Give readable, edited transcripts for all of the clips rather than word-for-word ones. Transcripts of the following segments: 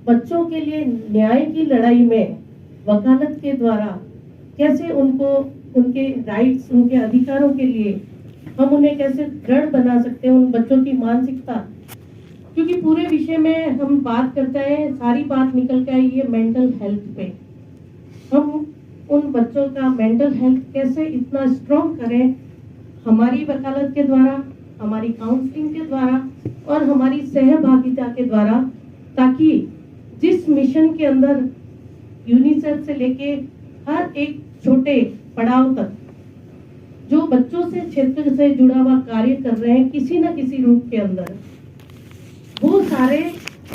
बच्चों के लिए न्याय की लड़ाई में वकालत के द्वारा कैसे उनको उनके राइट्स, उनके अधिकारों के लिए हम उन्हें कैसे दृढ़ बना सकते हैं, उन बच्चों की मानसिकता। क्योंकि पूरे विषय में हम बात करते हैं, सारी बात निकल के आई है मेंटल हेल्थ पे। हम उन बच्चों का मेंटल हेल्थ कैसे इतना स्ट्रॉन्ग करें, हमारी वकालत के द्वारा, हमारी काउंसलिंग के द्वारा और हमारी सहभागिता के द्वारा, ताकि जिस मिशन के अंदर यूनिसेफ से लेके हर एक छोटे पड़ाव तक जो बच्चों से क्षेत्र से जुड़ा हुआ कार्य कर रहे हैं किसी न किसी रूप के अंदर, वो सारे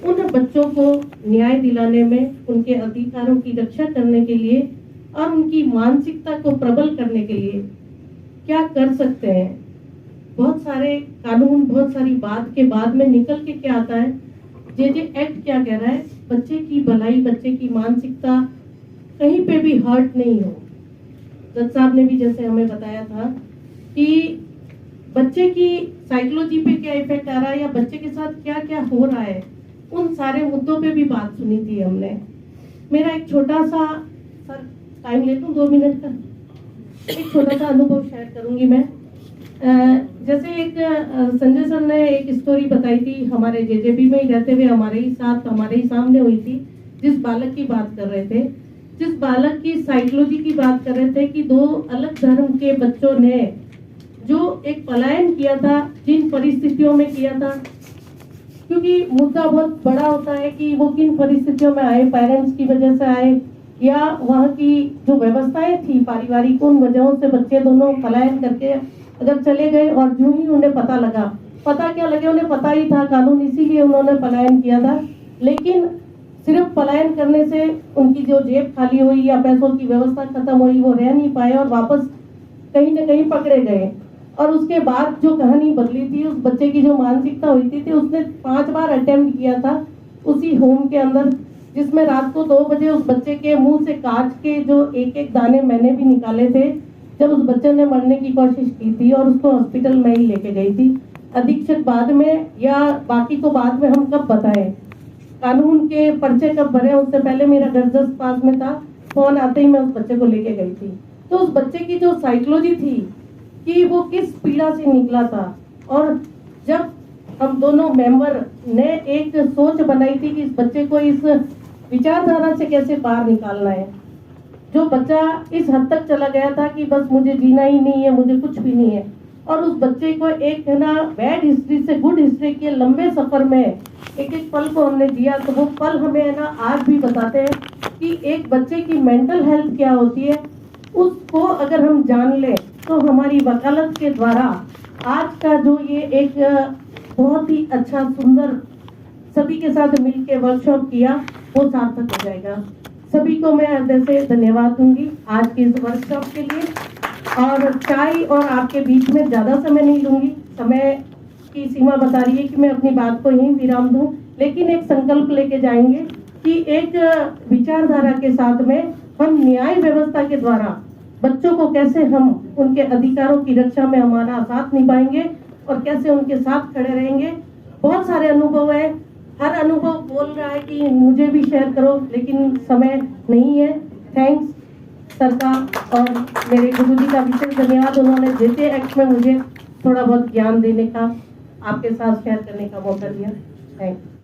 उन बच्चों को न्याय दिलाने में, उनके अधिकारों की रक्षा करने के लिए और उनकी मानसिकता को प्रबल करने के लिए क्या कर सकते हैं। बहुत सारे कानून, बहुत सारी बात के बाद में निकल के क्या आता है, जे एक्ट क्या कह रहा है, बच्चे की भलाई, बच्चे की मानसिकता कहीं पे भी हर्ट नहीं हो। जज साहब ने भी जैसे हमें बताया था कि बच्चे की साइकोलॉजी पे क्या इफेक्ट आ रहा है या बच्चे के साथ क्या क्या हो रहा है, उन सारे मुद्दों पे भी बात सुनी थी हमने। मेरा एक छोटा सा, सर टाइम ले लूं 2 मिनट का, एक छोटा सा अनुभव शेयर करूंगी मैं। जैसे एक संजय सर ने एक स्टोरी बताई थी, हमारे जेजेबी में ही रहते हुए हमारे ही साथ, हमारे ही सामने हुई थी। जिस बालक की बात कर रहे थे, जिस बालक की साइकोलॉजी की बात कर रहे थे कि 2 अलग धर्म के बच्चों ने जो एक पलायन किया था, जिन परिस्थितियों में किया था, क्योंकि मुद्दा बहुत बड़ा होता है कि वो किन परिस्थितियों में आए, पेरेंट्स की वजह से आए या वहाँ की जो व्यवस्थाएं थी पारिवारिक, उन वजहों से बच्चे दोनों पलायन करके अगर चले गए और यूं ही उन्हें पता लगा, पता क्या लगे, उन्हें पता ही था कानून, इसीलिए उन्होंने पलायन किया था। लेकिन सिर्फ पलायन करने से उनकी जो जेब खाली हुई या पैसों की व्यवस्था खत्म हुई, वो रह नहीं पाए और वापस कहीं न कहीं पकड़े गए। और उसके बाद जो कहानी बदली थी, उस बच्चे की जो मानसिकता हुई थी, उसने 5 बार अटेम्प्ट किया था उसी होम के अंदर, जिसमें रात को 2 बजे उस बच्चे के मुंह से कांच के जो एक दाने मैंने भी निकाले थे, जब उस बच्चे ने मरने की कोशिश की थी और उसको हॉस्पिटल में ही लेके गई थी। अधीक्षक बाद में या बाकी को बाद में हम कब बताएं, कानून के पर्चे कब भरे, उससे पहले मेरा घर जस्ट पास में था, फोन आते ही मैं उस बच्चे को लेके गई थी। तो उस बच्चे की जो साइकोलॉजी थी कि वो किस पीड़ा से निकला था, और जब हम दोनों मेंबर ने एक सोच बनाई थी कि इस बच्चे को इस विचारधारा से कैसे बाहर निकालना है, जो बच्चा इस हद तक चला गया था कि बस मुझे जीना ही नहीं है, मुझे कुछ भी नहीं है, और उस बच्चे को एक है ना बैड हिस्ट्री से गुड हिस्ट्री के लंबे सफर में एक एक पल को हमने दिया। तो वो पल हमें है ना आज भी बताते हैं कि एक बच्चे की मेंटल हेल्थ क्या होती है, उसको अगर हम जान लें तो हमारी वकालत के द्वारा आज का जो ये एक बहुत ही अच्छा सुंदर सभी के साथ मिलकर वर्कशॉप किया, वो सार्थक हो जाएगा। सभी को मैं हृदय से धन्यवाद दूंगी आज की इस वर्कशॉप के लिए, और चाय और आपके बीच में ज़्यादा समय नहीं लूंगी, समय की सीमा बता रही है कि मैं अपनी बात को यहीं विराम दूं, लेकिन एक संकल्प लेके जाएंगे कि एक विचारधारा के साथ में हम न्याय व्यवस्था के द्वारा बच्चों को कैसे हम उनके अधिकारों की रक्षा में हमारा साथ निभाएंगे और कैसे उनके साथ खड़े रहेंगे। बहुत सारे अनुभव है, हर अनुभव बोल रहा है कि मुझे भी शेयर करो, लेकिन समय नहीं है। थैंक्स सर का और मेरे गुरुजी का विशेष धन्यवाद, उन्होंने जेजे एक्ट में मुझे थोड़ा बहुत ज्ञान देने का, आपके साथ शेयर करने का मौका दिया। थैंक्स।